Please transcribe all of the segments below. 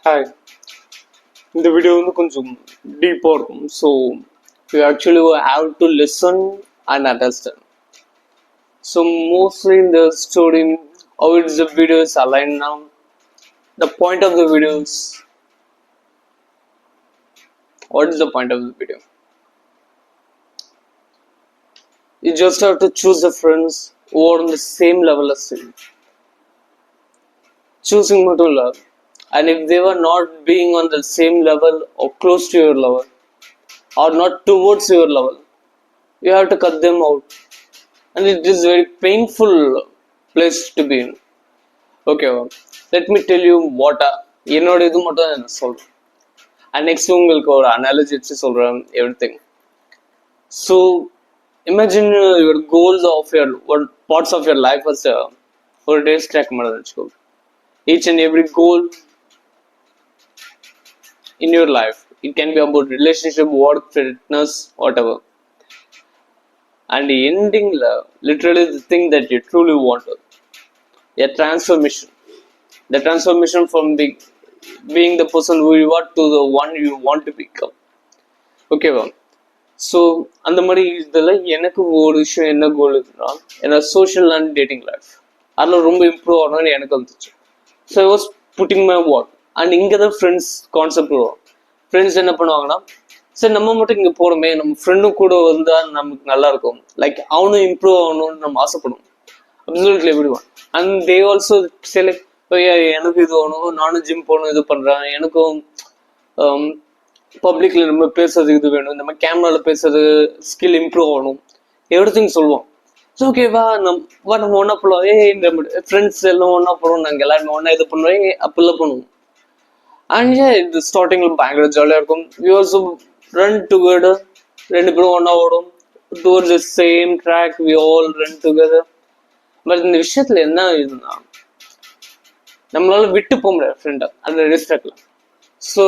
Hi, இந்த video வந்து கொஞ்சம் டீப்பாக இருக்கும். So you actually have to listen and understand. So mostly இந்த story how it's the video is aligned now. The point of the video is, what is the point of the video? You just have to choose the friends who are on the same level as you. Choosing மட்டும் இல்லை, and if they were not being on the same level or close to your level or not towards your level, you have to cut them out, and it is very painful place to be in. Okay, well, let me tell you what என்னோட இது மட்டும் நான் சொல்றேன், and next உங்களுக்கு ஒரு analogy வச்சு சொல்றேன் everything. So imagine your goals of your parts of your life as ஒரு டேஸ் ட்ராக் மாதிரி வச்சுக்கோ. Each and every goal in your life, it can be about relationship, work, fitness, whatever, and ending literally the thing that you truly want, a transformation, the transformation from being the person who you are to the one you want to become. Okay வா? So அந்த மாதிரி இதில் எனக்கு ஒரு விஷயம் என்ன கோல் இருக்குன்னா, என்னோட சோஷியல் அண்ட் டேட்டிங் லைஃப் அதில் ரொம்ப இம்ப்ரூவ் ஆகணும்னு எனக்கு வந்துச்சு. So I was putting my work, and இங்கே தான் ஃப்ரெண்ட்ஸ் கான்செப்ட் வரும். ஃப்ரெண்ட்ஸ் என்ன பண்ணுவாங்கன்னா, சரி நம்ம மட்டும் இங்கே போகிறோமே, நம்ம ஃப்ரெண்டும் கூட வந்தால் நமக்கு நல்லா இருக்கும், லைக் அவனும் இம்ப்ரூவ் ஆகணும்னு நம்ம ஆசைப்படுவோம். Absolutely everyone. And they also select, எனக்கு இது வேணும், நானும் ஜிம் போகணும், இது பண்ணுறேன், எனக்கும் பப்ளிக்ல நம்ம பேசுறது இது வேணும், இந்த மாதிரி கேமரால பேசுறது ஸ்கில் இம்ப்ரூவ் ஆகணும், எவ்ரி திங் சொல்லுவோம். ஸோ ஓகேவா, நம்ம ஒன்றா போகலாம், நம்ம ஃப்ரெண்ட்ஸ் எல்லாம் ஒன்றா போகிறோம், நாங்கள் எல்லாருமே ஒன்றா இது பண்ணுவோம், அப்படிலாம் பண்ணுவோம். அண்ட் இது ஸ்டார்டிங்ல பயங்கர ஜாலியாக இருக்கும். வி ஆல்சோ ரன் டுகெதர், ரெண்டு பேரும் ஒன்றா ஓடும் towards the same track, we all run together. But இந்த விஷயத்துல என்ன இதுன்னா, நம்மளால விட்டு போக முடியாது ஃப்ரெண்டை அந்த ரெஸ்பெக்ட்ல. ஸோ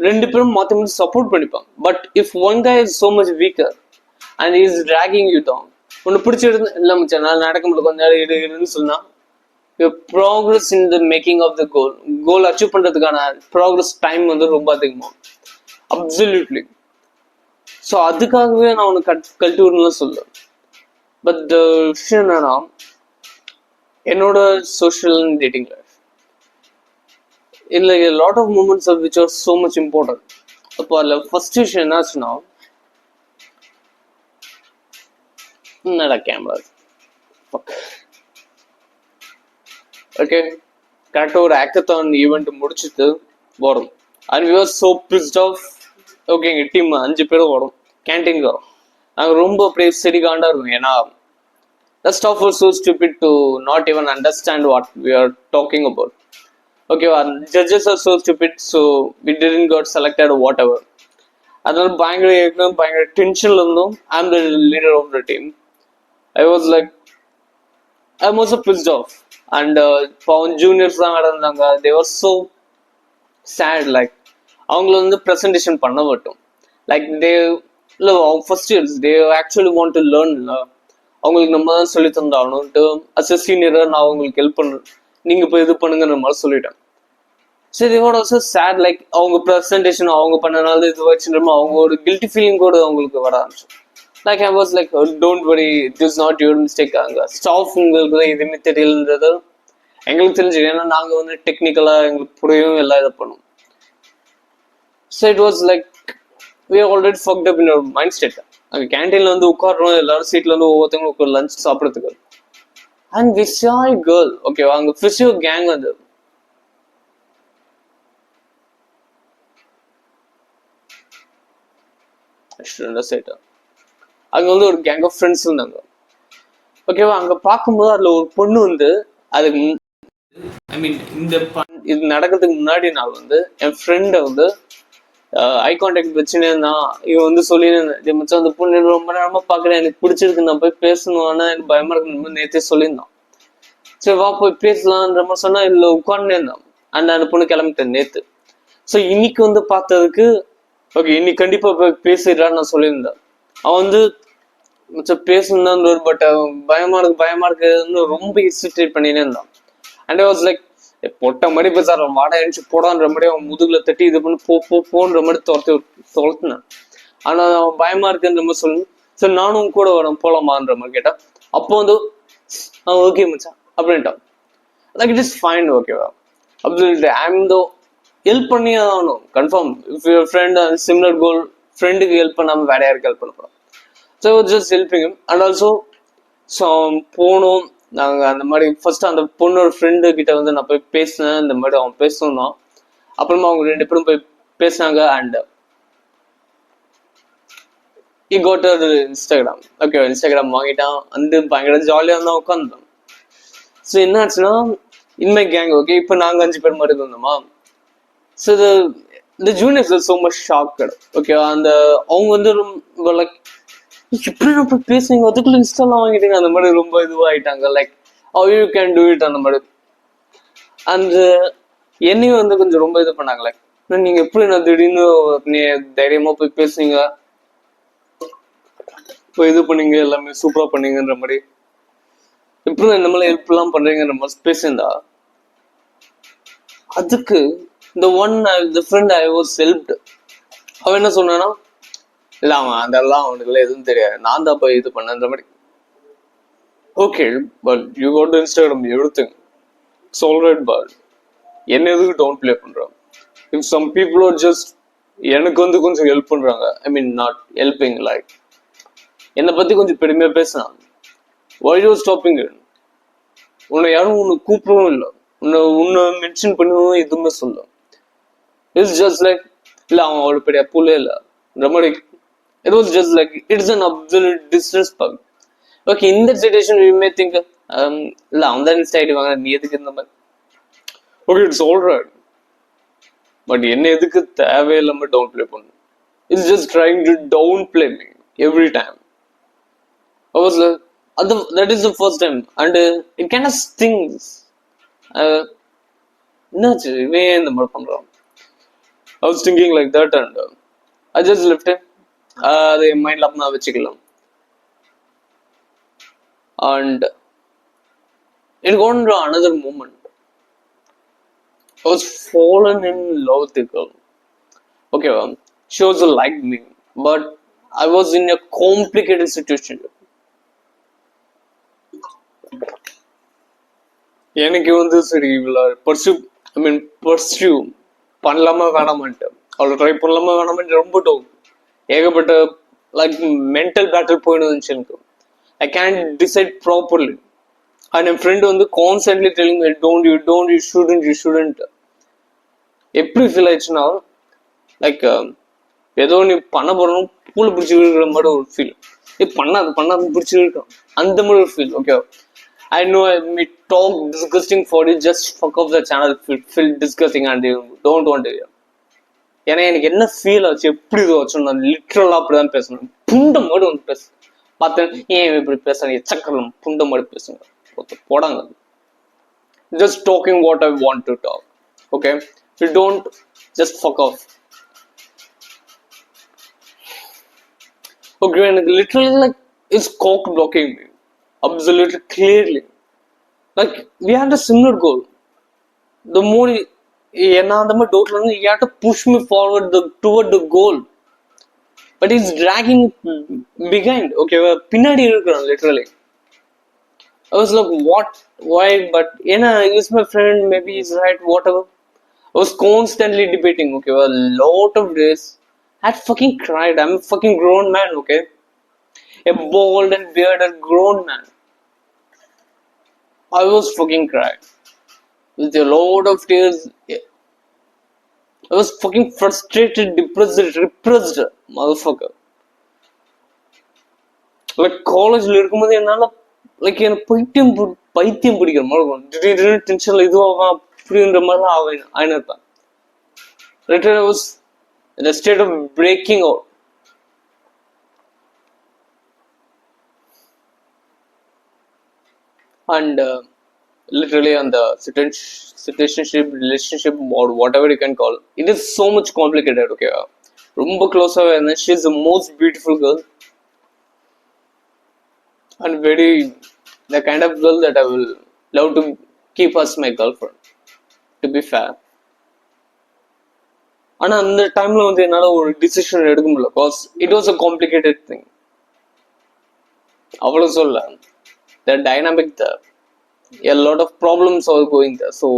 ரெண்டு பேரும் மாற்றி மாற்றி சப்போர்ட் பண்ணிப்பாங்க. But if one guy is so much weaker and is dragging you down, ஒன்று பிடிச்சிருந்து இல்லை மச்சான் நான் நடக்க முடியல கொஞ்ச நேரம் இருக்குன்னு சொன்னா, progress in the making of the goal achieve பண்றதுக்கான ப்ராக்ரஸ் டைம் வந்து ரொம்ப அதிகமாகும். அப்சல்யூட்லி. ஸோ அதுக்காகவே நான் உனக்கு கல்டிவேட்னு சொல்லுவேன். பட் விஷயம் என்னன்னா, என்னோட சோஷியல் டேட்டிங் லைஃப் இல்லை lot of moments of which are so much important. அப்போ அதில் ஃபர்ஸ்ட் விஷயம் என்னாச்சுன்னா, என்னடா கேமரா ஓகே கரெக்டாக ஒரு ஆக்கத்தான் ஈவெண்ட் முடிச்சுட்டு வரும். And we are so pissed off. Okay எங்கள் டீம் 5 பேரும் வரும், கேன்டீனுக்கு வரும். நாங்கள் ரொம்ப அப்படியே செடிகாண்டாக இருக்கும். ஏன்னா the staff was so stupid to not even understand what we are talking about. Okay, our judges are so stupid, so we didn't got selected or whatever. அதனால பயங்கர டென்ஷன்ல இருந்தோம். I am the leader of the team. I was like, I am also pissed off. And பாவம் juniors தான் நடந்தாங்க. They were so sad. Like அவங்கள வந்து presentation பண்ண மாட்டோம். Like they first years they actually want to learn. அவங்களுக்கு நம்ம தான் சொல்லி தந்தாகணும்ட்டு அஸ் எ சீனியராக நான் அவங்களுக்கு ஹெல்ப் பண்ண, நீங்க போய் இது பண்ணுங்கிற மாதிரி சொல்லிட்டேன். சரி இதோட ஆல்சோ சேட், லைக் அவங்க ப்ரெசன்டேஷன் அவங்க பண்ணனால இது வச்சுருமோ அவங்க ஒரு கில்ட்டி ஃபீலிங் கூட அவங்களுக்கு வர ஆரம்பிச்சு. Like I was like don't worry, it is not your mistake. அங்கே ஸ்டாஃப் உங்களுக்கு தான் எதுவுமே தெரியலன்றது எங்களுக்கு தெரிஞ்சு, ஏன்னா நாங்கள் வந்து டெக்னிக்கலாக எங்களுக்கு புரியும் எல்லாம் இதை பண்ணுவோம். ஸோ இட் வாஸ் like we are already fucked up in our mind state. அங்கே கேன்டீன்ல வந்து உட்காடுறோம், எல்லாரும் சீட்ல வந்து ஒவ்வொருத்தவங்களும் லஞ்ச் சாப்பிட்றதுக்கு. And we saw a girl. ஓகேவா, அங்கே ஃபிசியோ கேங் வந்து அங்கே வந்து ஒரு கேங் ஆஃப் ஃப்ரெண்ட்ஸ் இருந்தாங்க. ஓகேவா, அங்கே பார்க்கும்போது அதில் ஒரு பொண்ணு வந்து அதுக்கு ஐ மீன் இது நடக்கிறதுக்கு முன்னாடி நாள் வந்து என் ஃப்ரெண்டை வந்து ஐ கான்டாக்ட் வச்சுன்னு இருந்தான். இவன் வந்து சொல்லியிருந்தேன், மச்சான் அந்த பொண்ணு ரொம்ப நேரமா பாக்குறேன், எனக்கு பிடிச்சிருக்கு, நான் போய் பேசணும், ஆனா எனக்கு பயமா இருக்கு, நேற்றே சொல்லியிருந்தான். சரி வா போய் பேசலான்ற மாதிரி சொன்னா, இல்ல உட்கார்ந்து இருந்தான். அந்த பொண்ணு கிளம்பிட்டேன் நேத்து. ஸோ இன்னைக்கு வந்து பார்த்ததுக்கு ஓகே இன்னைக்கு கண்டிப்பா போய் பேசிடுறான்னு நான் சொல்லியிருந்தேன். அவன் வந்து மச்சம் பேசணும் தான், பட் பயமா இருக்குன்னு ரொம்ப ஹெசிடேட் பண்ணினே இருந்தான். அண்ட் ஐ வாஸ் லைக், பொட்ட மாதிரி பேசாரு, வாடா எழுச்சி போடான்ற மாதிரி அவன் முதுகுல தட்டி இது பண்ணி போன்ற மாதிரி துரத்துனேன். ஆனா அவன் பயமா இருக்குன்ற மாதிரி சொல்லு, சரி நானும் கூட வரேன் போலாமான்ற மாதிரி கேட்டான். அப்போ வந்து ஓகே மச்சான் அப்படின்ட்டான். லைக் இட் இஸ் ஃபைன், ஓகேவா? அப்படி ஐம் தோ ஹெல்ப் பண்ணியே ஆகணும் confirm. If your friend similar goal, ஃப்ரெண்டுக்கு ஹெல்ப் பண்ணாம வேற யாருக்கு ஹெல்ப் பண்ண போறோம்? So just helping. And also போனோம் நாங்க அந்த மாதிரி. ஃபர்ஸ்ட் அந்த பொண்ணோட ஃப்ரெண்டு கிட்ட வந்து நான் போய் பேசினேன், இந்த மாதிரி அவன் பேசணும் தான். அப்புறமா அவங்க 2 பேரும் போய் பேசினாங்க. And he got her Instagram. Okay, Instagram வாங்கிட்டான். வந்து பயங்கர ஜாலியாக தான் உட்காந்துட்டோம். ஸோ என்ன ஆச்சுன்னா, இன்மை கேங், ஓகே, இப்போ நாங்கள் 5 பேர் மாதிரி இருந்தோமா. So the juniors are so much shocked. Okay, அந்த அவங்க வந்து ரொம்ப லைக் எப்படி நம்ம பேசுறீங்க, அதுக்குள்ள இன்ஸ்டாலாம் வாங்கிட்டீங்க அந்த மாதிரி ரொம்ப இதுவாகிட்டாங்க. Like how you can do it அந்த மாதிரி. அந்த என்னையும் வந்து கொஞ்சம் ரொம்ப இது பண்ணாங்க. லைக் நீங்க எப்படி நான் திடீர்னு நீ தைரியமா போய் பேசுனீங்க, இப்போ இது பண்ணீங்க, எல்லாமே சூப்பரா பண்ணீங்கன்ற மாதிரி, எப்படி இந்த மாதிரி ஹெல்ப் எல்லாம் பண்றீங்கன்ற மாதிரி பேசியிருந்தா, அதுக்கு the friend I was helped, அவன் என்ன சொன்னானா, இல்ல அவன் அதெல்லாம் அவனுக்குலாம் எதுவும் தெரியாது, நான் தான் போய் இது பண்ணன்ற மாதிரி. Okay, but you got Instagram, everything it's alright, but என்ன எதுக்கு டவுன் பிளே பண்றான்? If some people are just எனக்கு வந்து கொஞ்சம் ஹெல்ப் பண்றாங்க, I mean not helping, like என்னை பத்தி கொஞ்சம் பெருமையா பேசினான், why you stopping it? உன்னை யாரும் உன்னை கூப்பிடவும் இல்லை, உன்னை மென்ஷன் பண்ணவும் எதுவுமே சொல்ல. இட்ஸ் ஜஸ்ட் லைக் இல்ல அவன் அவ்வளவு பெரிய புள்ளே இல்லை, it was just like it's an absolute disrespect. Okay, in that situation we may think இல்ல அவன் தான் இன்ஸ்டா ஐடி வாங்க, நீ எதுக்கு இந்த மாதிரி. ஓகே, இட்ஸ் ஆல்ரைட், பட் என்ன எதுக்கு தேவையில்லாம டவுன் பிளே பண்ணு? It's just trying to down play me every time. I was like, that is the first time, and it kind of stings. என்னாச்சு இவன் இந்த மாதிரி பண்றான்? I was thinking like that, and I just left it. அதை மைண்ட்ல அப்ப நான் வச்சுக்கலாம். And it got into another moment. I was fallen in love with the girl. Okay, she also liked me, but I was in a complicated situation. எனக்கு வந்து சரி இவ்வளோ pursue பண்ணலாமா வேணாமான்ட்டு, அவ்வளோ ட்ரை பண்ணலாமா வேணாமான்ட்டு ரொம்ப டவுட், ஏகப்பட்ட லைக் மென்டல் பேட்டில் போயிட்டு இருந்துச்சு எனக்கு. I can't decide properly. And my friend வந்து constantly telling me, you shouldn't. எப்படி ஃபீல் ஆயிடுச்சுன்னா, லைக் ஏதோ நீ பண்ண போறோம் பூல பிடிச்சி இருக்கிற மாதிரி ஒரு ஃபீல். பண்ணாது பிடிச்சி இருக்கோம் அந்த மாதிரி ஒரு feel. Okay, I know I may talk disgusting for you, just fuck off the channel, feel disgusting and you don't want to hear. ஏன்னா எனக்கு என்ன ஃபீல் ஆச்சு, எப்படி இது ஆச்சு, நான் லிட்ரலா அப்படிதான் பேசணும், புண்ட மாதிரி வந்து பேச பார்த்தேன். ஏன் இப்படி பேசுறேன், சக்கரம் புண்ட மாதிரி பேசுங்க போடாங்க. Just talking what I want to talk. Okay, you don't just fuck off. Okay, எனக்கு literally like it's cock blocking me absolutely clearly. Like we had a similar goal. The more என்ன அந்த மாதிரி டவுட்ல இருந்து you have to push me forward toward the goal, but he's dragging behind. Okay, பின்னாடி இருக்கிறான் literally. I was like, what, why? But he's my friend, maybe he's right, whatever. I was constantly debating. Okay, a lot of days I had fucking cried. I'm a fucking grown man, okay, a bald and bearded grown man. I was fucking cried with a lot of tears. I was fucking frustrated, depressed, repressed motherfucker. Like college இருக்கும்போது என்னால like எனக்கு பைத்தியம் பிடிக்கிற மாதிரி திடீர்னு டென்ஷன்ல இதுவாக அப்படின்ற மாதிரிலாம் ஆயினிருப்பேன். Literally I was in a state of breaking out. And literally on the relationship or whatever you can call it is so much complicated. Okay, ரொம்ப க்ளோஸா இருந்தேன். She is the most beautiful girl and very the kind of girl that I will love to keep as my girlfriend. To be fair. ஆனா அந்த டைம்ல வந்து என்னால ஒரு decision எடுக்க முடியல, because it was a complicated thing. அவ்வளவு சொல்ல, the dynamic the a lot of problems are going there. So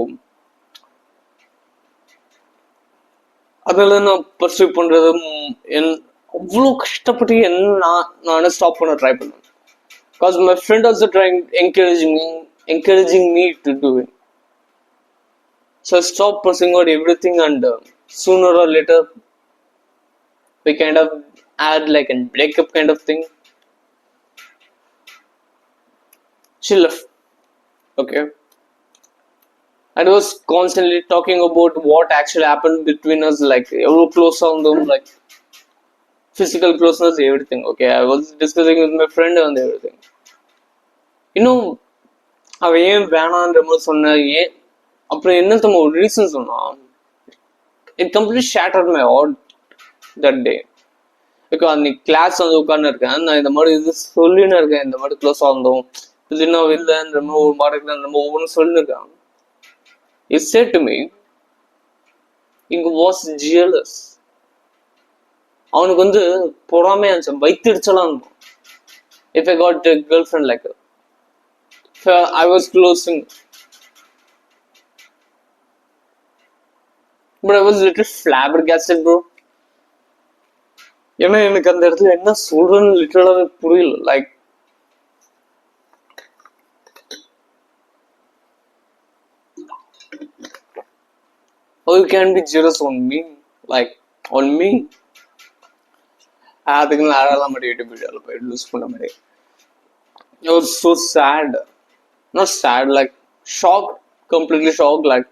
அதெல்லாம் நான் பர்சூ பண்றது அவ்வளோ கஷ்டப்பட்டு நானே ஸ்டாப் பண்ண ட்ரை பண்ணேன். Because my friend also trying encouraging me to do it. So I stopped pursuing out everything, and sooner or later we kind of had like a breakup kind of thing. She left. Okay. And was constantly talking about what actually happened between us, like ever close on them, like physical closeness, everything. Okay, I was discussing with my friend and everything. You know, அவன் ஏன் வேணான்ற மாதிரி சொன்ன, ஏன் அப்புறம் என்ன ஒரு reason சொன்னான். It complete shattered my heart that day. Because அன்னைக்கு கிளாஸ் வந்து உட்கார்ந்து இருக்கேன், நான் இந்த மாதிரி இது சொல்லின்னு இருக்கேன், இந்த மாதிரி க்ளோஸ் ஆகும் இல்லைன்னா இல்லைன்ற மாதிரி ஒரு மாதிரி நம்ம ஒவ்வொன்றும் சொல்லிருக்கேன். He said to me, he was jealous. அவனுக்கு வந்து பொறாமையா இருந்துச்சு, வைத்திருச்சலாம் இருக்கும். If I got a girlfriend like her, if I was closing, but I was little flabbergasted, bro. ஏன்னா எனக்கு அந்த இடத்துல என்ன சொல்றேன்னு லிட்டரலாவே புரியல. Like how you can be jealous on me, like on me. அதுக்கு நான் அழகெல்லாம் மட்டும் யூடியூப் வீடியோவில் போய் லூஸ் பண்ண மாதிரி. It was so sad. Not sad, like shocked, completely shocked. Like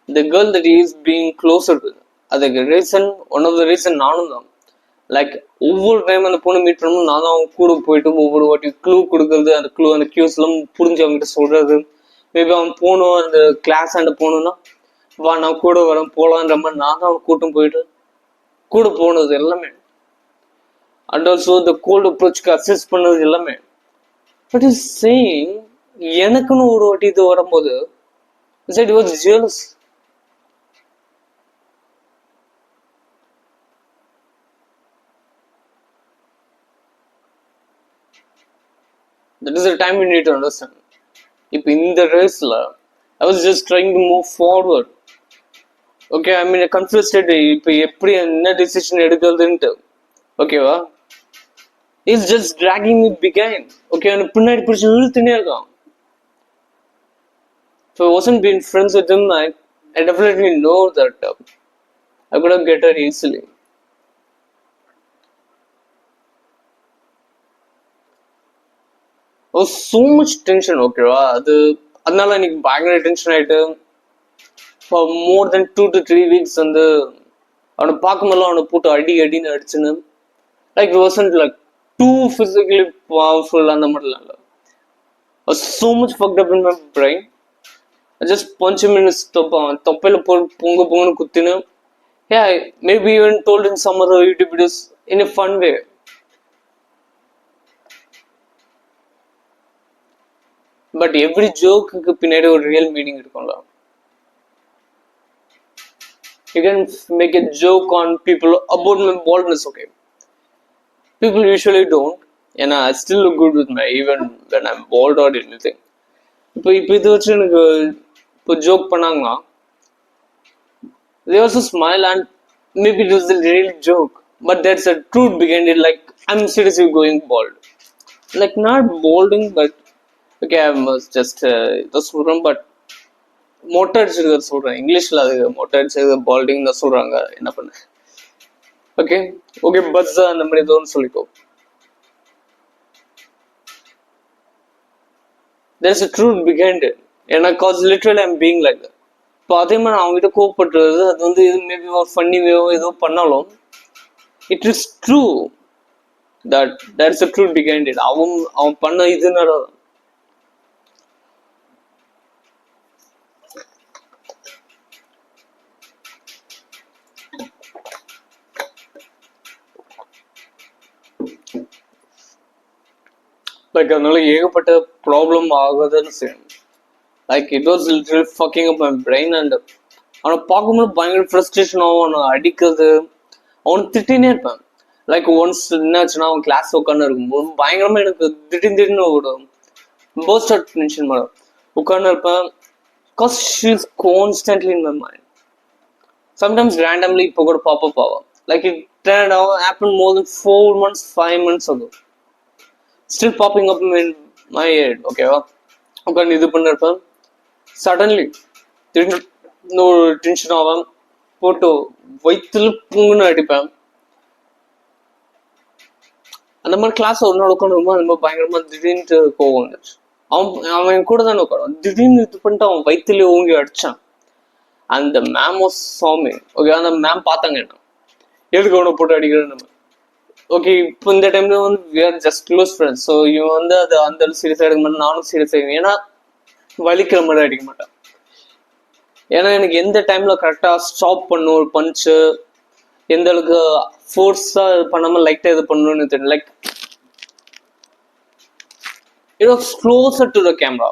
the girl that he is being closer with, அதுக்கு reason, one of the reason நானும் தான். லைக் ஒவ்வொரு டைம் அந்த பொண்ணு மீட் பண்ணணும், நான் தான் அவங்க கூட போயிட்டு ஒவ்வொரு வாட்டி க்ளூ கொடுக்கறது, அந்த க்ளூ அந்த கியூஸ் எல்லாம் புரிஞ்சு அவங்ககிட்ட சொல்றது. மேபி அவன் போகணும், அந்த கிளாஸ் ஆண்ட போகணும்னா வா நான் கூட வரேன் போகலான்ற மாதிரி நான் தான் அவன் கூட்டம் போயிட்டு கூட போனது எல்லாமே. அண்ட் ஆல்சோ த கோல்டு அப்ரோச்சுக்கு அசிஸ்ட் பண்ணது எல்லாமே. பட் இஸ் சேயிங், எனக்குன்னு ஒரு வாட்டி இது வரும்போது it was jealous. That is the time we need to understand. இப்போ இந்த ரேஸ்ல I was just trying to move forward. Okay, I mean a confused state. இப்போ எப்படி என்ன டிசிஷன் எடுக்கிறதுன்ட்டு, ஓகேவா? He's just dragging me behind. Okay, அவனுக்கு பின்னாடி பிடிச்சி இழுத்துனே இருக்கான். If I wasn't being friends with him, I definitely know that I could have get her easily. So much tension, ஓகேவா? அதனால எனக்கு பயங்கர டென்ஷன் ஆயிட்டு for more then 2 to 3 weeks வந்து அவனை பார்க்கும்போதெல்லாம் அவனை போட்டு அடின்னு அடிச்சுன்னு, like it wasn't like too physically powerful அந்த மாதிரிலாம் இல்லை. so much fucked up in my brain. I just punch him in his தொப்பையில பொங்கன்னு குத்தின்னு. Yeah, maybe even told in some other YouTube videos in a fun way. But every ஜோக்குக்கு பின்னாடி ஒரு real meaning இருக்கும்ல. You can make a joke on people about my baldness, okay? People usually don't, and I still look good with my, even when I'm bald or anything. இப்போ இது வச்சு எனக்கு இப்போ joke பண்ணாங்கன்னா they also smile and maybe it was a real joke, but that's a truth behind it. Like I'm seriously going bald, like not balding, but okay, I was just இதை சொல்றேன். But மொட்டை அடிச்சிருக்கிறது சொல்றேன், இங்கிலீஷ்ல அது மொட்டை அடிச்சது பால்டிங் தான் சொல்றாங்க, என்ன பண்ண. ஓகே ஓகே பஸ் அந்த மாதிரி ஏதோ ஒன்று சொல்லிக்கோ. There's a truth behind it. ஏன்னா cause literally I'm being like that. இப்போ அதே மாதிரி அவங்ககிட்ட கோவப்படுறது, அது வந்து மேபி ஒரு ஃபன்னிவேவோ ஏதோ பண்ணாலும் it is true that there is a truth behind it. அவன் பண்ண இதுனால லைக் அதனால ஏகப்பட்ட ப்ராப்ளம் ஆகுதுன்னு செய்யணும். Like it was literally fucking up my brain. And அவனை பார்க்கும்போது பயங்கர ஃப்ரஸ்ட்ரேஷன் ஆகும். அவனை அடிக்கிறது, அவனை திட்டினே இருப்பேன். லைக் ஒன்ஸ் என்னாச்சுன்னா அவன் கிளாஸ் உட்காந்து இருக்கும்போது பயங்கரமா எனக்கு திடீர்னு ஒரு போஸ்ட் அவுட் டென்ஷன் வரும். உட்காந்து இருப்பேன். Because she's constantly in my mind. Sometimes randomly இப்போ கூட pop up ஆகும். Like it turned out happened more than 4 months, 5 months ago. Still popping up in my head. ஓகேவா, உட்காந்து இது பண்ணிருப்பேன். சடன்லி திடீர்னு ஒரு டென்ஷன் ஆவேன். போட்டு வயிற்றுல புங்குன்னு அடிப்பேன். அந்த மாதிரி கிளாஸ் ஒரு நாள் உட்காந்து அந்த மாதிரி பயங்கரமா திடீர்னு கோவம் வந்துச்சு. அவன் கூட தானே உட்காரும். திடீர்னு இது பண்ணிட்டு அவன் வயிற்றுல ஓங்கி அடிச்சான். அந்த மேம் வாஸ் சாமி. ஓகே, அந்த மேம் பார்த்தாங்க என்ன, எதுக்கு அவனை போட்டு அடிக்கிறேன் நம்ம. ஓகே, இப்போ இந்த டைம்ல வந்து we are just close friends. So இவன் வந்து அது அந்த சீரியஸாக எடுக்க மாட்டேன், நானும் சீரியஸ் ஆகிடுவேன். ஏன்னா வலிக்கிற மாதிரி அடிக்க மாட்டேன். ஏன்னா எனக்கு எந்த டைம்ல கரெக்டா ஸ்டாப் பண்ணும் ஒரு பஞ்சு, எந்த அளவுக்கு ஃபோர்ஸா இது பண்ணாம லைட்டா இது பண்ணணும்னு தெரியும். Like it was closer to the camera.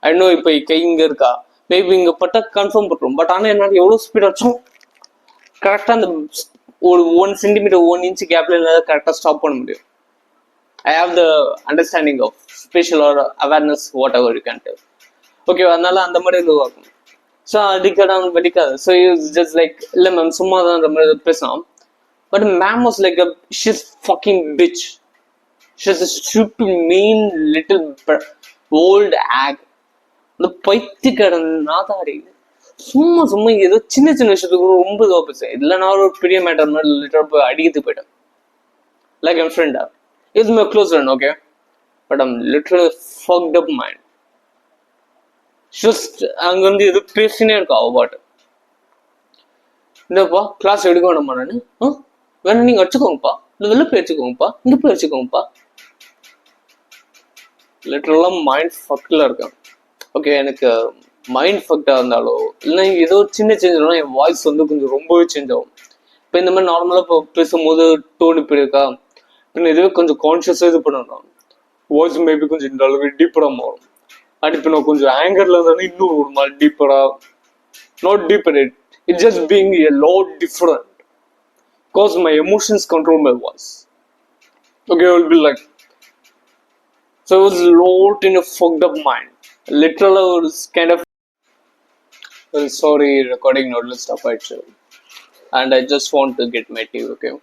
I know இப்போ கை இங்க இருக்கா, மேபி இங்க பட்டா கன்ஃபார்ம் பண்ணுறோம். பட் ஆனால் என்னால் எவ்வளோ ஸ்பீட் ஆச்சும் கரெக்டாக அந்த ஒரு 1 சென்டிமீட்டர் 1 இன்ச் கேப்ல என்னால் கரெக்டாக ஸ்டாப் பண்ண முடியும். I have the understanding of special or awareness, whatever you can tell. Okay, அதனால அந்த மாதிரி இதுவாகும். ஸோ அடிக்கடாங்க வலிக்காது. ஸோ இட்ஸ் ஜஸ்ட் லைக் இல்லை மேம் சும்மா தான் அந்த மாதிரி பேசலாம். But ma'am was like she's fucking bitch. She's a stupid mean little old hag. அந்த பைத்தியக்காரன் நாதாரி சும்மா சும்மா ஏதோ சின்ன சின்ன விஷயத்துக்கு ரொம்ப இதுவாக பேசுவேன். இல்லை நான் ஒரு பெரிய மேட்டர் மாதிரி லிட்டராக போய் அடிக்கிறது போயிட்டேன். லைக் என் ஃப்ரெண்டா is my close friend. Okay, but I'm literally fucked up mind. Just அங்கே வந்து எது பேசினே இருக்கா அவ பாட்டு. இந்தப்பா கிளாஸ் எடுக்க வேணுமா, நான் வேணா நீங்க வச்சுக்கோங்கப்பா, இந்த வெளில போய் வச்சுக்கோங்கப்பா, இங்க போய் வச்சுக்கோங்கப்பா. லிட்டரலா மைண்ட் ஃபக்ல இருக்கேன். ஓகே, எனக்கு மைண்ட் ஃபக்டா இருந்தாலோ இல்லை ஏதோ சின்ன சேஞ்ச் ஆனாலும் என் வாய்ஸ் வந்து கொஞ்சம் ரொம்பவே சேஞ்ச் ஆகும். இப்போ இந்த மாதிரி நார்மலாக இப்போ பேசும்போது டோன் இப்படி இருக்கா, பின்ன இதுவே கொஞ்சம் கான்ஷியஸாக இது பண்ணணும். வாய்ஸ் மேபி கொஞ்சம் இந்த அளவுக்கு டீப்பராக மாறும். அண்ட் இப்போ நான் கொஞ்சம் ஆங்கர்ல இருந்தாலும் இன்னும் ஒரு மாதிரி டீப்பரா, not deeper, it just being a lot different because my emotions control my voice. Okay, I will be like, so I was lot in a fucked up mind. Literally I was kind of, well, sorry, recording not will stop actually, and I just want to get my tea. Okay,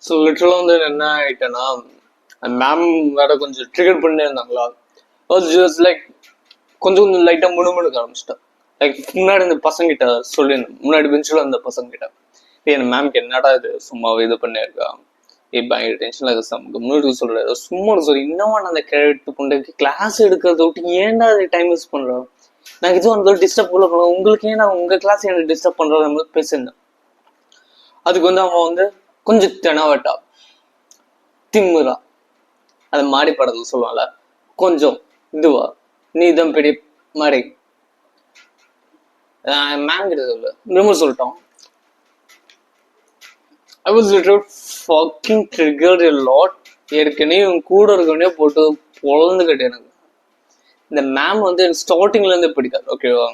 so லிட்டரலாக வந்து என்ன ஆகிட்டேன்னா, ma'am வேற கொஞ்சம் trigger பண்ணி இருந்தாங்களா. Just like கொஞ்சம் லைட்டாக முணுமுணுக்க ஆரம்பிச்சிட்டேன். லைக் முன்னாடி இந்த பசங்கிட்ட சொல்லியிருந்தேன், முன்னாடி பெஞ்சில் அந்த பசங்கிட்ட, என் மேம்க்கு என்னடா இது சும்மா இது பண்ணியிருக்கா, பயங்கர டென்ஷனில் இருக்க நமக்கு முன்னாடி சொல்கிறாரு. சும்மா சொல்லி இன்னும் அந்த கேட்டு கொண்டு கிளாஸ் எடுக்கிறத விட்டு ஏன்டா அது டைம் யூஸ் பண்ணுறோம், நான் எதுவும் அந்த டிஸ்டர்ப் பண்ண உங்களுக்கு ஏன் நான் உங்கள் கிளாஸ் எனக்கு டிஸ்டர்ப் பண்ணுறோம் நம்ம பேசியிருந்தேன். அதுக்கு வந்து அவன் வந்து கொஞ்சம் தெனவட்டா திம்முறா, அது மாடி படத்துல சொல்லுவாங்கல்ல, கொஞ்சம் இதுவா நீ தான் பெரிய மாதிரி மேம் கிட்ட சொல்லு ரொம்ப சொல்லிட்டோம். I was literally fucking triggered a lot. ஏற்கனவே இவன் கூட இருக்கனே போட்டு பொழந்து கட்டு. எனக்கு இந்த மேம் வந்து ஸ்டார்டிங்ல இருந்து பிடிக்காது. ஓகேவா,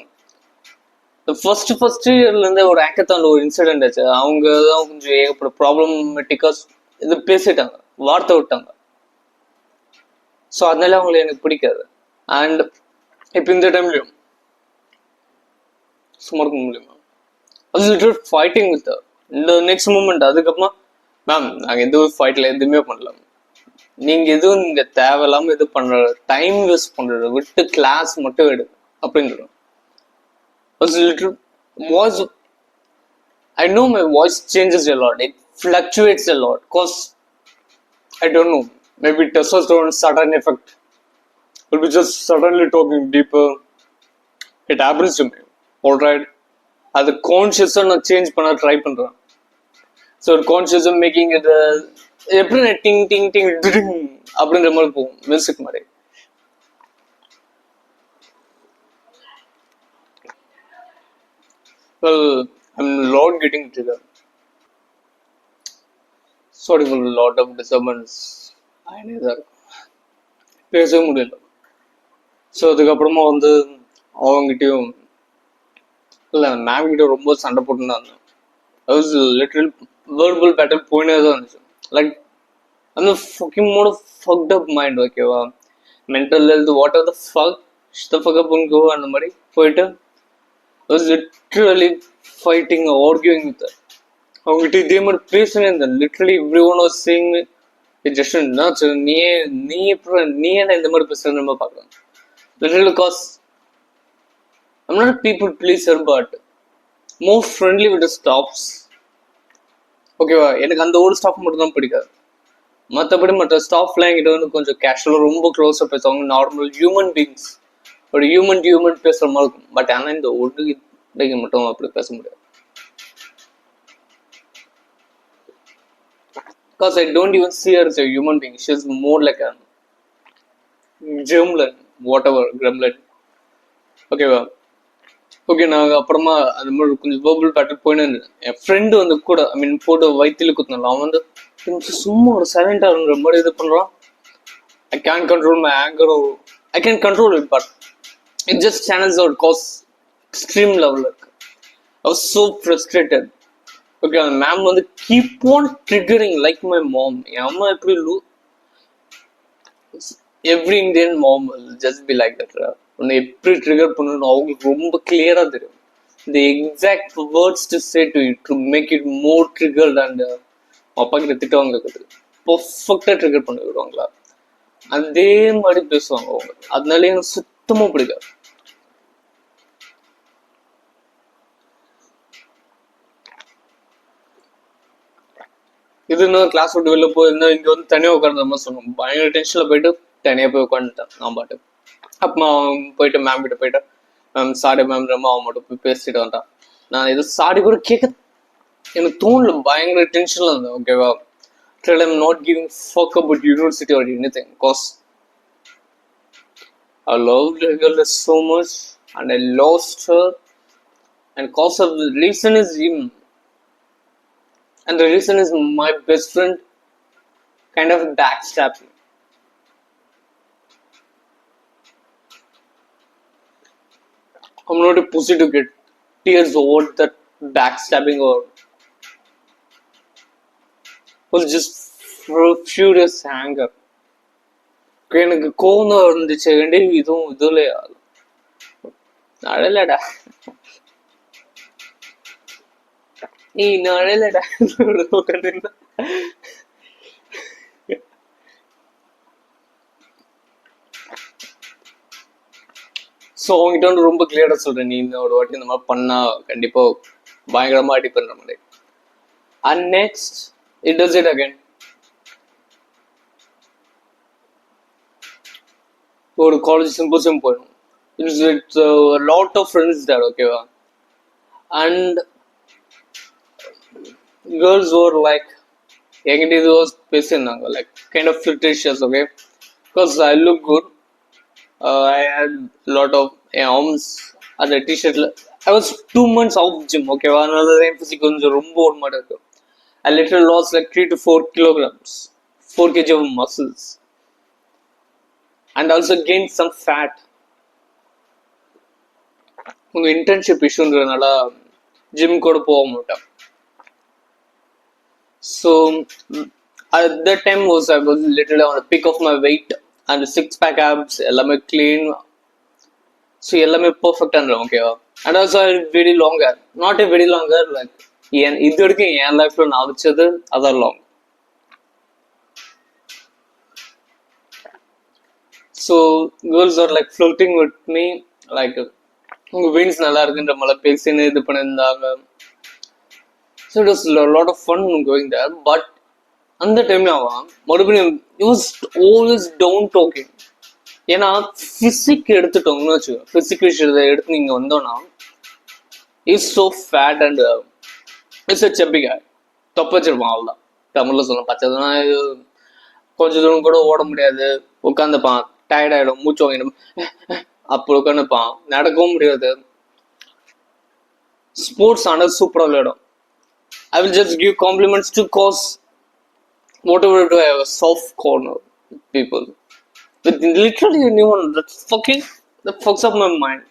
ஃபர்ஸ்ட் இயர்ல இருந்து ஒரு ஆக்கத்தான் ஒரு இன்சிடென்ட் ஆச்சு. அவங்க தான் கொஞ்சம் ஏகப்பட்ட ப்ராப்ளமேட்டிக்கா இது பேசிட்டாங்க, வார்த்தை விட்டாங்க. ஸோ அதனால அவங்களை எனக்கு பிடிக்காது. அண்ட் இப்போ இந்த டைம்லயும் சும்மா இருக்க முடியுமா, அது லிட்டரல் ஃபைட்டிங் வித் இந்த நெக்ஸ்ட் மூமெண்ட். அதுக்கப்புறமா மேம் நாங்கள் எதுவும் ஃபைட்ல எதுவுமே பண்ணல, நீங்க எதுவும் இங்க தேவையில்லாம இது பண்ற டைம் வேஸ்ட் பண்றது விட்டு கிளாஸ் மட்டும் எடு அப்படின்றோம். Was I know my voice changes a lot, it fluctuates a lot because I don't know, maybe testosterone sudden effect will be just suddenly talking deeper. It happens to me, all right. அது கான்ஷியஸா நான் change பண்ண try பண்றேன். So கான்ஷியஸா making இது எப்படி டிங் டிங் டிங் டிங் அப்படின்ற மாதிரி போகும் music மாதிரி. Well, I'm not getting triggered. Sorry for lot of disturbance ஆகினே தான் இருக்கும், பேசவே முடியல. ஸோ அதுக்கப்புறமா வந்து அவங்ககிட்டயும் இல்லை மேம் கிட்ட ரொம்ப சண்டை போட்டுன்னு இருந்தேன். லிட்டரல் வேர்பல் பேட்டல் போயினே தான் இருந்துச்சு. லைக் அந்த fucking mode of fucked up mind, ஓகேவா? Mental health what are the fuck the fuck up go அந்த மாதிரி போயிட்டு was literally fighting arguing with அவங்ககிட்ட இதே மாதிரி பேசுனே இருந்தேன். Literally everyone was saying just நீ எப்படி நீ என்ன இந்த மாதிரி பேசுறது நம்ம பார்க்கலாம். Literally because I'm not a people pleaser, but more friendly with the staffs. ஓகேவா? எனக்கு அந்த ஒரு ஸ்டாஃப் மட்டும் தான் பிடிக்காது. மற்றபடி மற்ற ஸ்டாஃப்லாம் என்கிட்ட வந்து கொஞ்சம் கேஷுவலாக ரொம்ப க்ளோஸாக பேசுவாங்க. நார்மல் ஹியூமன் பீங்ஸ் ஒரு ஹியூமன் பேசுகிற மாதிரி இருக்கும். பட் ஆனால் இந்த ஒரு இடைக்கு மட்டும் அப்படி பேச முடியாது. Because I don't even see her as a human being. She's more like a gremlin, whatever, gremlin. ஓகேவா? ஓகே, நாங்கள் அப்புறமா அந்த மாதிரி கொஞ்சம் வேர்பல் பேட்டர் போயின்னு என் ஃப்ரெண்டு வந்து கூட ஐ மீன் போட்டு வயிற்றுல குத்தினால அவன் வந்து சும்மா ஒரு சைலண்டாக இருக்கிற மாதிரி இது பண்ணுறான். I can't control my anger or I can control it, but it just channels out cause extreme level. I was so frustrated. Okay, அந்த மேம் வந்து keep on triggering like my mom. என் அம்மா எப்படி every Indian mom will just be like that. உன்னை எப்படி trigger பண்ணணும் அவங்களுக்கு ரொம்ப கிளியரா தெரியும். The exact words to say to you to make it more triggered and அப்பா கிட்ட திட்டவங்க பர்ஃபெக்டா ட்ரிகர் பண்ணி விடுவாங்களா அதே மாதிரி பேசுவாங்க அவங்க. அதனால எனக்கு சுத்தமா பிடிக்காது. இது இன்னும் கிளாஸ் விட்டு வெளில போயிருந்தா இங்க வந்து தனியா உட்கார்ந்த மாதிரி சொன்னோம். பயங்கர டென்ஷன்ல போயிட்டு தனியா போய் உட்காந்துட்டேன் நான் பாட்டு. அப்புறமா போயிட்டு மேம் கிட்ட போயிட்டு மேம் சாரி மேம் ரொம்ப அவன் மட்டும் போய் பேசிட்டு வந்தான். நான் இது சாரி கூட கேட்க எனக்கு தோணல, பயங்கர டென்ஷன்ல இருந்தேன். ஓகேவா? I'm not giving fuck about university or anything because I loved the girl so much and I lost her, and cause of the reason is him, and the reason is my best friend kind of backstabbed me. I'm not a pussy to get tears over that backstabbing or was just furious anger. எனக்கு கோவம் இருந்துச்சு. இதுவும் இதுல அழலடா அழலடா. So அவங்ககிட்ட வந்து ரொம்ப கிளியரா சொல்றேன், நீ இந்த ஒரு வாட்டி இந்த மாதிரி பண்ணா கண்டிப்பா பயங்கரமா அடி பண்ற மாதிரி. And next it does it again. ஒரு காலேஜ் சிம்போசியம் போயிடும். It's a lot of friends there, ஓகேவா? And girls were like என்கிட்ட இது பேசியிருந்தாங்க like kind of flirtatious, okay? Because I look good. I had lot of arms அந்த t-shirtல. I was 2 months off gym, ஓகேவா? அதனால தான் physique கொஞ்சம் ரொம்ப ஒரு மாதிரி இருக்கு. I literally lost like 3 to 4 kilograms, 4 kg of muscles, and also gained some fat. உங்க இன்டர்ன்ஷிப் இஷ்யூன்றதுனால ஜிம் கூட போக மாட்டேன். So at that time I was literally on the peak of my weight and the 6-pack abs எல்லாமே clean. So எல்லாமே perfect and ஓகேவா? And also I had very long hair, not a very long hair, like இது வரைக்கும் என் லைஃப்ல நான் வச்சது other long. So girls are like floating with me, like உங்க veins நல்லா இருக்குன்ற மாதிரி பேசின்னு இது பண்ணியிருந்தாங்க. So it was lot of fun going there. But அந்த டைம்ல அவன் மறுபடியும் it was always down talking. ஏன்னா பிசிக் எடுத்துட்டோம்னு வச்சுக்கோ, பிசிக் விஷயத்தை எடுத்து நீங்க வந்தோம்னா இஸ் ஸோ ஃபேட் அண்ட் செப்பிங்க தொப்ப வச்சிருப்பான். அவ்வளோதான் தமிழ்ல சொல்ல பச்சதுன்னா கொஞ்ச தூரம் கூட ஓட முடியாது, உட்காந்துப்பான், டயர்ட் ஆயிடும், மூச்சு வாங்கிடும், அப்போ உட்காந்துப்பான், நடக்கவும் முடியாது. ஸ்போர்ட்ஸ் ஆனால் சூப்பராக விளையாடும். I will just give compliments to cause whatever do I have a soft corner with people. With literally anyone that fucks up my mind.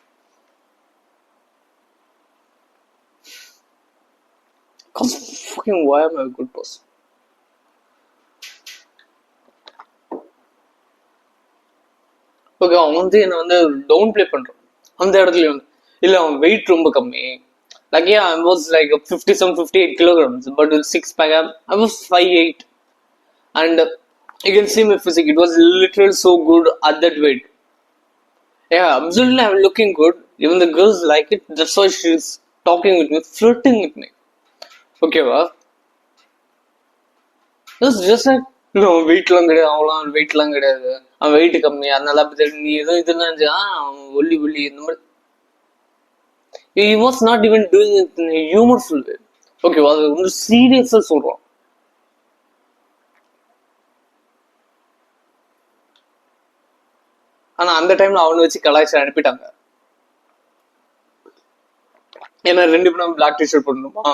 Cause fucking why am I a good person? Okay அவன் வந்து என்னை வந்து down play பண்ணுறான் அந்த இடத்துல வந்து இல்லை அவன் வெயிட் ரொம்ப கம்மி like I was like 57-58 kilograms but with six pack I was 5'8" and you can see my physique, it was literally so good at that weight. Yeah, absolutely I'm looking good, even the girls like it, that's why she's talking with me, flirting with me. Okay வா it's just like no வெயிட்லாம் கிடையாது அவங்களாம் வெயிட்லாம் கிடையாது அவன் wait கம்மி அதனால அப்படி நீ எதுவும் இதெல்லாம் அவன் ஒல்லி ஒல்லி இந்த மாதிரி he was not even doing it in a humorful way. Okay அது வந்து சீரியஸா சொல்றான். ஆனா அந்த டைம்ல அவனை வச்சு கலாய்ச்சி அனுப்பிட்டாங்க. ஏன்னா 2 பேரும் பிளாக் டிஷர்ட் போடணுமா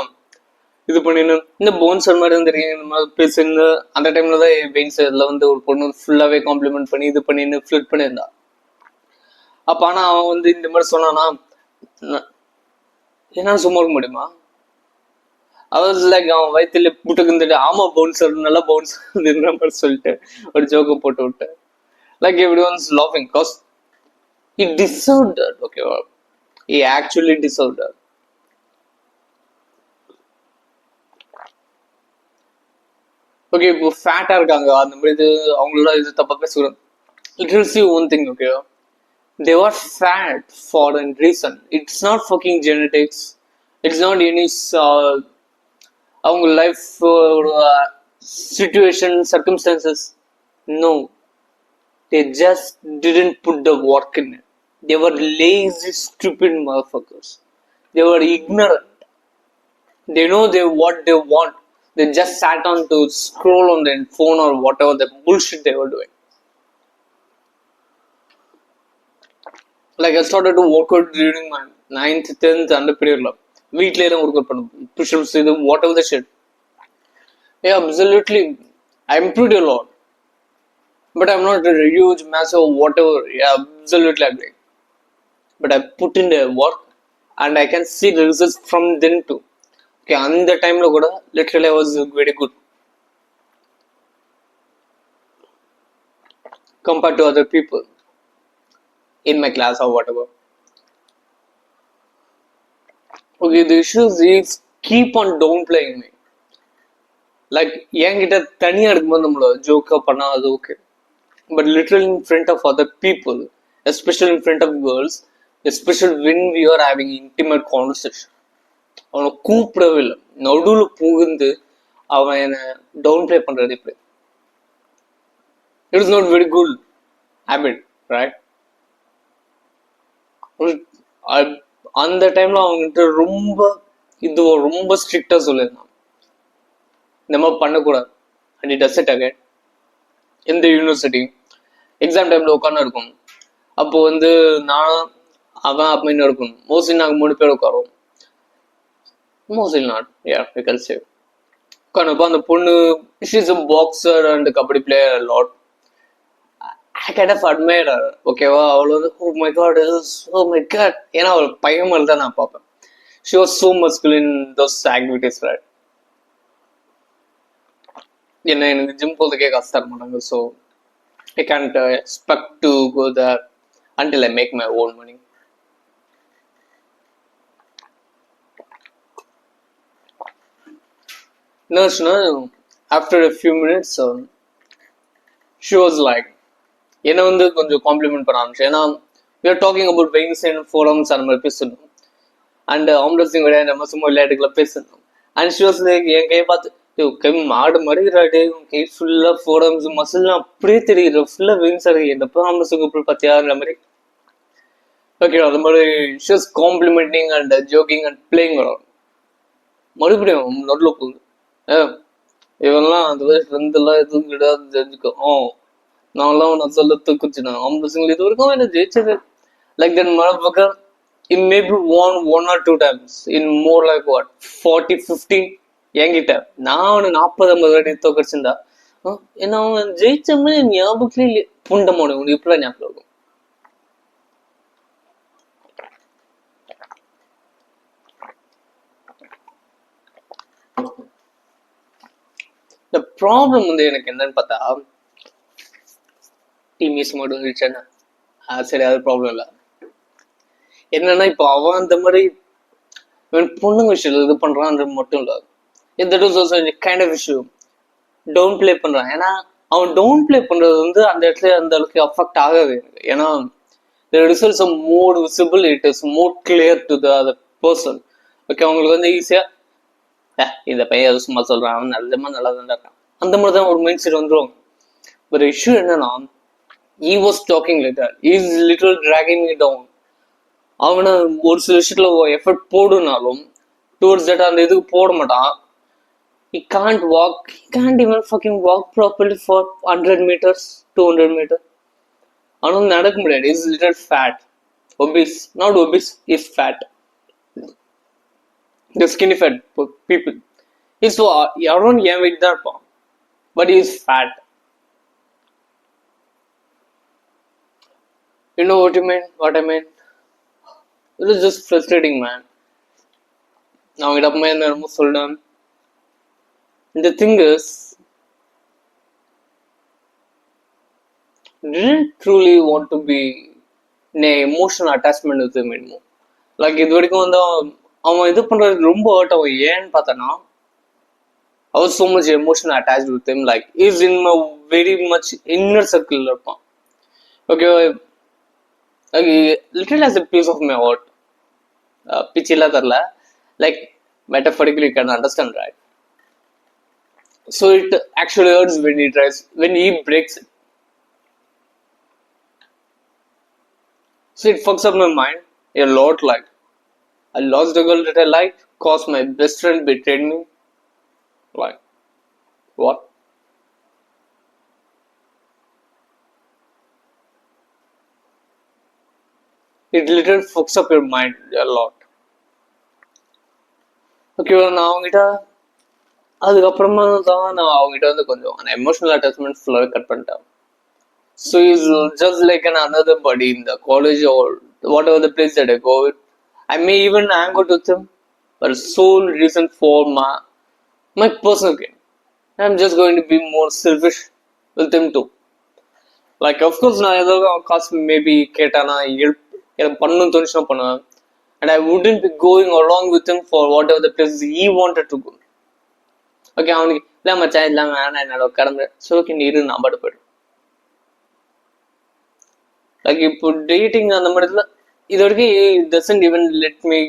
இது பண்ணின்னு இந்த போன்சர் மாதிரி தெரியும் இந்த மாதிரி பேசுன்னு அந்த டைம்ல தான் பெயின்ஸ் இதுல வந்து ஒரு பொண்ணு ஃபுல்லாவே காம்ப்ளிமெண்ட் பண்ணி இது பண்ணின்னு ஃபிளிட் பண்ணியிருந்தா. அப்ப ஆனா அவன் வந்து இந்த மாதிரி சொன்னானா என்ன சும்மா இருக்க முடியுமா அவர் லைக் அவன் வயிற்றுல புட்டுக்குந்துட்டு ஆமா பவுன்சர் நல்லா பவுன்சர் மாதிரி சொல்லிட்டு ஒரு ஜோக்கை போட்டு விட்டு லைக் எவ்ரி ஒன்ஸ் லாஃபிங் cause he deserved that. Okay, he actually deserved that. Okay இப்போ ஃபேட்டா இருக்காங்க அந்த மாதிரி இது அவங்களோட இது தப்பா பேசுகிறோம். Literal C one thing okay they were fat for a reason. It's not fucking genetics, it's not any அவங்க life situation circumstances, no, they just didn't put the work in it. They were lazy stupid motherfuckers, they were ignorant, they know what they want, they just sat on to scroll on their phone or whatever the bullshit they were doing. Like I started to work out during my 9th, 10th அந்த பீரியட்ல வீட்லயே தான் work out பண்ணுவேன் push-ups இது what ever the shit. Yeah, absolutely I improved a lot but I'm not a huge massive whatever. Yeah, absolutely agree, but I put in the work and I can see the results from then too. Okay, அந்த டைம்ல கூட literally I was very good compared to other people in my class or whatever. Okay, the issues is keep on downplaying me. Like என்கிட்ட தனியா இருக்கும்போது நம்மள ஜோக்கா பண்ணா அது okay, but literally in front of other people, especially in front of girls, especially when we are having intimate conversation, அவனை கூப்பிடவே இல்லை நடுவில் புகுந்து அவன் என்னை டவுன் பிளே பண்றது இப்படி it is not very good habit right. அந்த டைம்ல அவங்ககிட்ட ரொம்ப ஸ்ட்ரிக்டா சொல்லியிருந்தான் இந்த மாதிரி பண்ணக்கூடாது. And it does it again இந்த யூனிவர்சிட்டி எக்ஸாம் டைம்ல உட்காந்து இருக்கும். அப்போ வந்து நானும் அவன் அப்படின்னு இருக்கும். மோஸ்ட்லி நாங்கள் 3 பேர் உட்காருவோம். Mostly not you can say உட்காந்துப்போ அந்த பொண்ணு she's a boxer and kabaddi player lot. I kind of admire her. ஓகேவா அவள் வந்து oh my god ஏன்னா அவள் பையன் மாதிரி தான் நான் பார்ப்பேன். She was so masculine in those activities, right? எனக்கு ஜிம் போகிறதுக்கே காசு தர மாட்டாங்க. So I can't expect to go there until I make my own money. Nurse, after a few minutes, she was like என்னை வந்து கொஞ்சம் காம்ப்ளிமெண்ட் பண்ண ஆரம்பிச்சு. ஏன்னா we are talking about veins and forums அந்த மாதிரி பேசணும் அண்ட் ஆம்புலன்ஸிங் விட நம்ம சும்மா விளையாட்டுக்குள்ள பேசணும். அண்ட் she was like என் கையை பார்த்து கை மாடு மறுகிறாடே உன் கை ஃபுல்லா ஃபோரம்ஸ் மசில்லாம் அப்படியே தெரியுது ஃபுல்லா வெயின்ஸ் இருக்கு என்னப்போ ஆம்புலன்ஸுக்கு அப்புறம் பார்த்தியாங்கிற மாதிரி. ஓகே அது மாதிரி she was complimenting and joking and playing around. மறுபடியும் நடுவில் போகுது இவெல்லாம் அந்த மாதிரி ஃப்ரெண்டெல்லாம் எதுவும் கிடையாது தெரிஞ்சுக்கோ நான்லாம் நான் சொல்ல தூக்குச்சுனா ஆம்புலன்ஸுங்களை இது வரைக்கும் என்ன ஜெயிச்சது like that motherfucker it may be won 1 or 2 times in more like what 40-50 என்கிட்ட நான் 40-50 வாட்டி தோக்கடிச்சிருந்தா ஏன்னா அவன் ஜெயிச்ச மாதிரி ஞாபகத்துல இல்லையே. புண்டமோட உனக்கு இப்பெல்லாம் ஞாபகம் இருக்கும். இந்த ப்ராப்ளம் வந்து எனக்கு என்னன்னு பார்த்தா டிமிஸ் மட்டும் இருந்துச்சுன்னா சரி, அது ப்ராப்ளம் இல்லை. என்னன்னா இப்போ அவன் அந்த மாதிரி பொண்ணுங்க விஷயம் இது பண்றான்றது மட்டும் இல்லை. That was also kind of issue. Down play பண்றான். ஏன்னா அவன் டவுன் பிளே பண்றது வந்து அந்த இடத்துல அந்த அளவுக்கு அஃபெக்ட் ஆகாது எனக்கு. ஏன்னா the results are more visible, it is more clear to the other person. Okay, அவங்களுக்கு வந்து ஈஸியா இந்த பையன் அது சும்மா சொல்றான், அவன் நல்லா தான் இருக்கான், அந்த மாதிரி தான் ஒரு மைண்ட் செட் வந்துருவாங்க. பட் இஷ்யூ என்னன்னா he was talking like that, he is literally dragging me down. அவனை ஒரு சில விஷயத்துல எஃபர்ட் போடுனாலும் டுவர்ட்ஸ் தட் அந்த இதுக்கு போட மாட்டான். he can't walk, he can't even fucking walk properly for 100 meters 200 meters. அவனும் நடக்க முடியாது. Is little fat, obese, not obese, is fat. இந்த skinny fat people is around என் வெயிட் தான் இருப்பான், but is fat. You know what you mean? What I mean? It is just frustrating, man. நான் கிட்ட அப்பமே என்னமோ சொல்றேன். The thing is, didn't truly want to be in an emotional attachment with him anymore. Like இது வரைக்கும் வந்து அவன் இது பண்றது ரொம்ப ஹர்ட் ஆகும். ஏன்னு பார்த்தனா I was so much emotional attached with him. Like he's in a very much inner circle இருப்பான். Okay, like literally as a piece of my heart. பிச்சில தரல, like metaphorically you can understand, right? So it actually hurts when he tries, when he breaks it. So it fucks up my mind a lot. Like I lost the girl that I liked, cause my best friend betrayed me. Like what? It literally fucks up your mind a lot. Okay, நான் அவங்ககிட்ட அதுக்கப்புறமா தான் நான் அவங்ககிட்ட வந்து கொஞ்சம் அந்த emotional attachment ஃபுல்லாகவே கட் பண்ணிட்டேன். So he's just like another buddy in the college or whatever the place that I go with. I may even hang out with him, but sole reason for my personal gain. I'm just going to be more selfish with him too. Like of course நான் ஏதோ காசு maybe கேட்டானா எனக்கு பண்ணணும்னு தோணுச்சுன்னா பண்ணுவேன். And I wouldn't be going along with him for whatever the places he wanted to go. Okay, அவனுக்கு இல்லை மச்சான் இல்லாம வேணாம் என்னோட கடந்து சோக்கி நீரு நான் பாட்டு போயிடும். லைக் இப்போ டேட்டிங் அந்த மாதிரி இது வரைக்கும் it doesn't even let me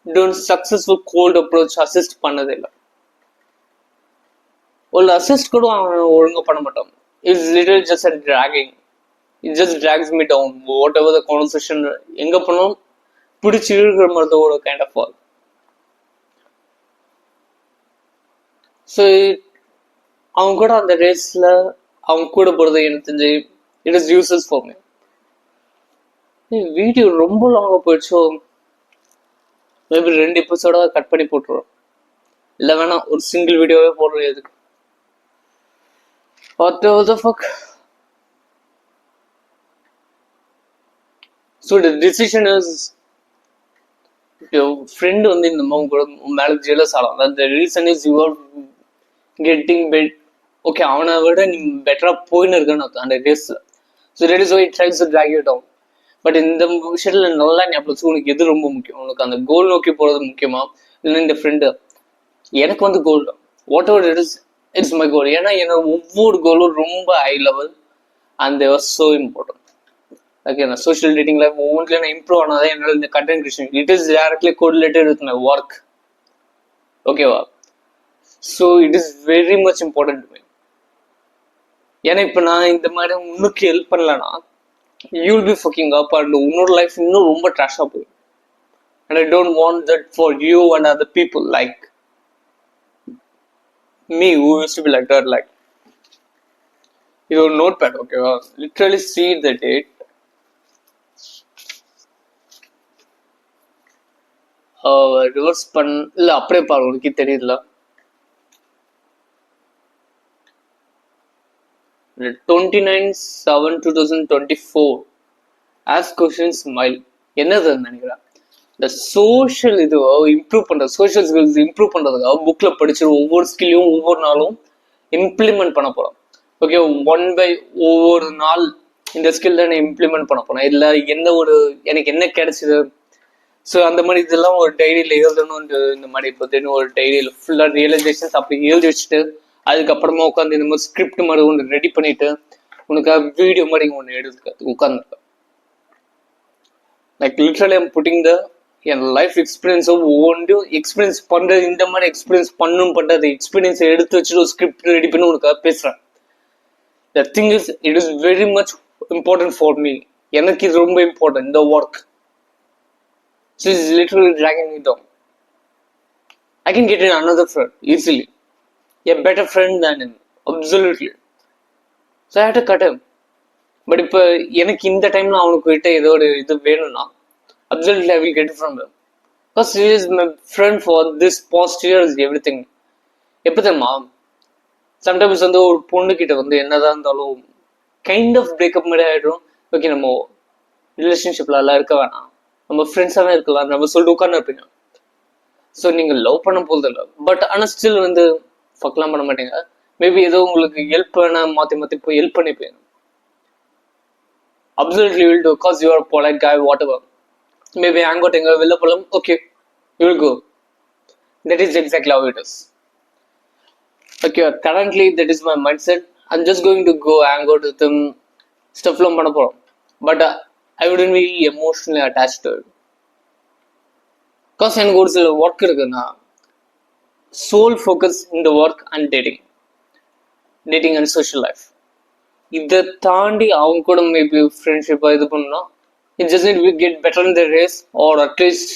do successful cold approach assist பண்ணதே இல்லை. ஒரு அசிஸ்ட் கூட அவன் ஒழுங்கா பண்ண மாட்டான். It's little just a dragging. It just drags me down. Whatever the conversation எங்க போனாலும் பிடிச்சி இழுக்கிற மாதிரி தான் ஒரு கைண்ட் ஆஃப் ஆல். ஸோ அவங்க கூட அந்த ரேஸ்ல அவங்க கூட போறது எனக்கு தெரிஞ்சு it is useless for me. Video ரொம்ப லாங்கா போயிடுச்சோ, மேபி 2 எபிசோட கட் பண்ணி போட்டுருவோம். இல்லை வேணா ஒரு சிங்கிள் வீடியோவே போடுறோம். எதுக்கு? What the fuck? So the decision is, your friend வந்து இந்த மாதிரி கூட மேலே ஜெலஸ் ஆகலாம். The reason is you are getting bit. Okay, அவனை விட நீ பெட்டரா போயின்னு இருக்கன்னு அந்த ரேஸ்ல. So that is why it tries to drag you down. But இந்த விஷயத்துல நல்லா ஞாபகம், உனக்கு எது ரொம்ப முக்கியம்? உனக்கு அந்த கோல் நோக்கி போறது முக்கியமா, இல்லைன்னா இந்த ஃப்ரெண்டு? எனக்கு வந்து கோல் தான். Whatever it is, it's my goal. ஏன்னா என்னோட ஒவ்வொரு கோலும் ரொம்ப high level and they was so important. Okay, நான் சோஷியல் டேட்டிங் லைஃப் ஒவ்வொன்றில் நான் இம்ப்ரூவ் ஆனாதான் என்னோட இந்த content creation it is directly correlated with my work. ஓகேவா? So it is very much important to me. ஏன்னா இப்போ நான் இந்த மாதிரி உனக்கு ஹெல்ப் பண்ணலன்னா you will be fucking up and உன்னோட லைஃப் இன்னும் ரொம்ப ட்ராஷாக போகும். And I don't want that for you and other people like me who used to be like that. Like your notepad, okay, literally see the date, reverse pan இல்ல அப்படியே பாரு, உனக்கு தெரியல. 29/7/2024 as question smile என்னது நினைக்கிறேன் இந்த social இது improve பண்றது, சோஷியல் ஸ்கில்ஸ் இம்ப்ரூவ் பண்றதுக்காக புக்ல படிச்சு ஒவ்வொரு ஸ்கில்லையும் ஒவ்வொரு நாளும் இம்ப்ளிமெண்ட் பண்ண போறோம். ஓகே, ஒன் பை ஒவ்வொரு நாள் இந்த ஸ்கில் தான் நான் இம்ப்ளிமெண்ட் பண்ண போறேன். இல்ல என்ன ஒரு எனக்கு என்ன கிடைச்சது, ஸோ அந்த மாதிரி இதெல்லாம் ஒரு டைரியில எழுதணும். இந்த மாதிரி இப்போ ஒரு டைரியில ஃபுல்லா ரியலைசேஷன்ஸ் அப்படி எழுதி வச்சுட்டு அதுக்கப்புறமா உட்காந்து இந்த மாதிரி ஸ்கிரிப்ட் மாதிரி ஒன்று ரெடி பண்ணிட்டு உனக்காக வீடியோ மாதிரி ஒன்று எடுத்து உட்காந்துருக்கேன். லைக் லிட்டரலி ஐம் புட்டிங் என் லைஃப் எக்ஸ்பீரியன்ஸோ ஒவ்வொன்றையும் எக்ஸ்பீரியன்ஸ் பண்றது, இந்த மாதிரி எக்ஸ்பீரியன்ஸ் பண்ணணும் பண்றது எக்ஸ்பீரியன்ஸ் எடுத்து வச்சுட்டு ஒரு ஸ்கிரிப்ட் ரெடி பண்ணி உனக்காக பேசுறேன். The thing is it is very much important for me. எனக்கு இது ரொம்ப இம்பார்ட்டன்ட் இந்த work. So it's literally dragging me down. I can get in another friend easily, a better friend than him, absolutely. So I had to cut him. But இப்போ எனக்கு இந்த டைம்ல அவனுக்கு கிட்ட ஏதோ ஒரு இது வேணும்னா absolutely I will get it from him. Because he is my friend for this past years, everything. எப்போ தெரியுமா, சம்டைம்ஸ் வந்து ஒரு பொண்ணு கிட்ட வந்து என்னதான் இருந்தாலும் கைண்ட் ஆஃப் பிரேக்கப் மாதிரி ஆயிடும். ஓகே, நம்ம ரிலேஷன்ஷிப்ல எல்லாம் இருக்க வேணாம், நம்ம ஃப்ரெண்ட்ஸாவே இருக்கலாம் நம்ம சொல்லிட்டு உட்கார்ந்து இருப்பீங்க. ஸோ நீங்கள் லவ் பண்ண போகிறது இல்லை, பட் ஆனால் ஸ்டில் வந்து ஃபக்லாம் பண்ண மாட்டீங்க. மேபி ஏதோ உங்களுக்கு ஹெல்ப் வேணா மாற்றி மாற்றி போய் ஹெல்ப் பண்ணிப்பீங்க. Absolutely will do because you are polite guy whatever. Maybe hang out எங்க வெளில போகலாம், okay you will go. That is exactly how it is. Okay, currently that is my mindset. I'm just going to go hang out with ஸ்டெப்லாம் பண்ண போகிறோம். But I wouldn't be emotionally attached to it. Because எனக்கு ஒரு சில work இருக்குன்னா sole focus இந்த work and dating and social life. இதை தாண்டி அவங்க கூட மேபி ஃப்ரெண்ட்ஷிப்பாக இது பண்ணா it just need we get better in the race or at least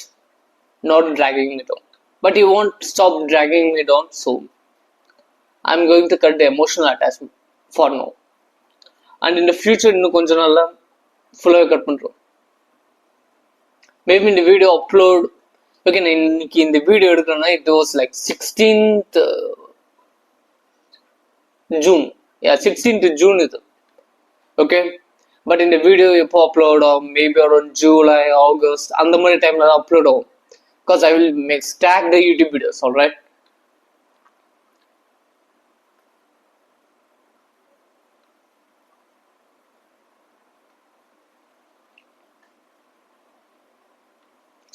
not dragging me down. But you want stop dragging me down, so I am going to cut the emotional attachment for now. And இந்த future இன்னும் கொஞ்ச நாளில் ஃபுல்லாகவே cut பண்ணுறோம். Maybe இந்த video upload, okay நான் இன்னைக்கு இந்த வீடியோ எடுக்கிறேன்னா இட் வாஸ் லைக் 16th June. 16th June இது. ஓகே, பட் இந்த வீடியோ எப்போ அப்லோட் ஆகும், மேபி அரௌண்ட் ஜூலை ஆகஸ்ட் அந்த மாதிரி டைம்ல தான் அப்லோட் ஆகும். Because I will make stack the YouTube videos. Alright,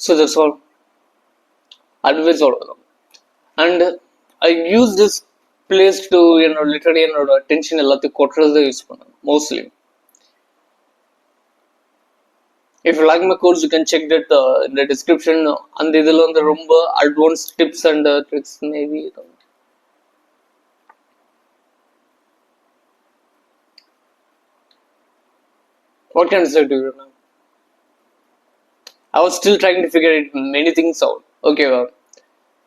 so that's all. Advice அவ்வளோதான். And I use this place to literally என்னோட அட்டென்ஷன் எல்லாத்தையும் கொட்டுறது யூஸ் பண்ணேன் mostly. If you like my course you can check that இந்த description. அந்த இதில் வந்து ரொம்ப advance tips and tricks maybe. What can I say to you now? I was still trying to figure it many things out. ஓகேவா,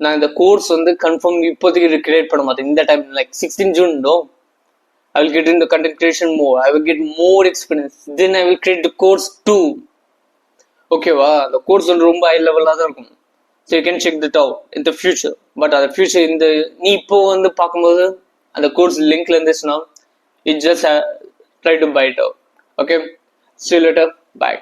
நான் இந்த course வந்து confirm இப்போதைக்கு கிரியேட் பண்ண மாட்டேன் இந்த time. Like 16 June, no, I will get into content creation more. I will get more experience. Then I will create the course too. ஓகேவா, அந்த கோர்ஸ் வந்து ரொம்ப ஹை லெவலாக தான் இருக்கும். So you can check that out in the future. But அந்த future இந்த நீ இப்போ வந்து பார்க்கும்போது அந்த கோர்ஸ் லிங்க்ல இருந்துச்சுன்னா it just try to buy it out. Okay, see you later. Bye.